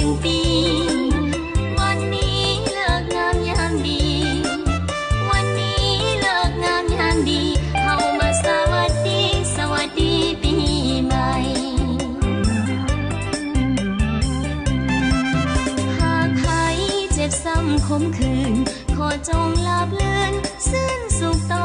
1 ปีวันนี้เลิกงามยามดีวันนี้เลิกงามยามดีเฮามาสวัสดีสวัสดีปีใหม่หากใครเจ็บซ้ำขมขื่นขอจงลาบเลือนสิ้นสุขต่อ